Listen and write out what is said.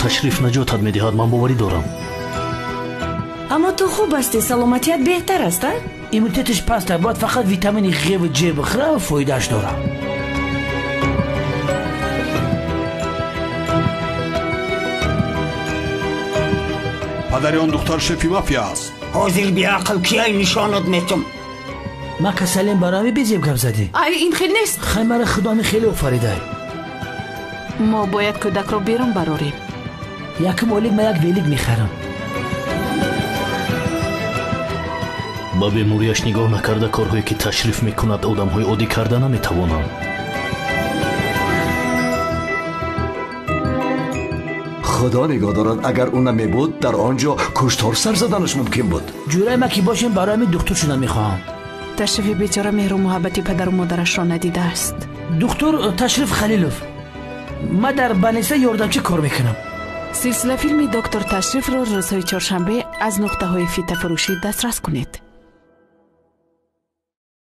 تشریف نجاتت میدهد، من باوری دارم. اما تو خوب هستی، سلامتیت بهتر است. ایمونیتش پست باید فقط ویتامین غ و ج بخوره و فایدهش داره. پدر آن دختر شفی مافیا است. حاضر بی عقل کیای نشانت میتم. ما که سلیم برای بزیم گپ زدی. این خیلی نیست. خیمر خدا می خیلی افریده. ما باید کودک رو بیرون براریم. یکم ولید ما یک ولید میخرم. با بیماریش نگاه نکرده کارهایی که تشریف میکند آدم‌های عادی کرده نمیتوانند. خدا نگاه دارد، اگر اون نمیبود در آنجا کشتار سر زدنش ممکن بود. جوره ما که باشیم برای می دکتر شدن میخواهم. تشریف بیچاره مهر و محبتی پدر و مادرش را ندیده است. دکتر تشریف خلیلوف، ما در بنیسه یاردمچی کار میکنم. سلسله فیلم دکتر تشریف را روزهای چهارشنبه از نقطه‌های فیته فروشی دسترس کنید.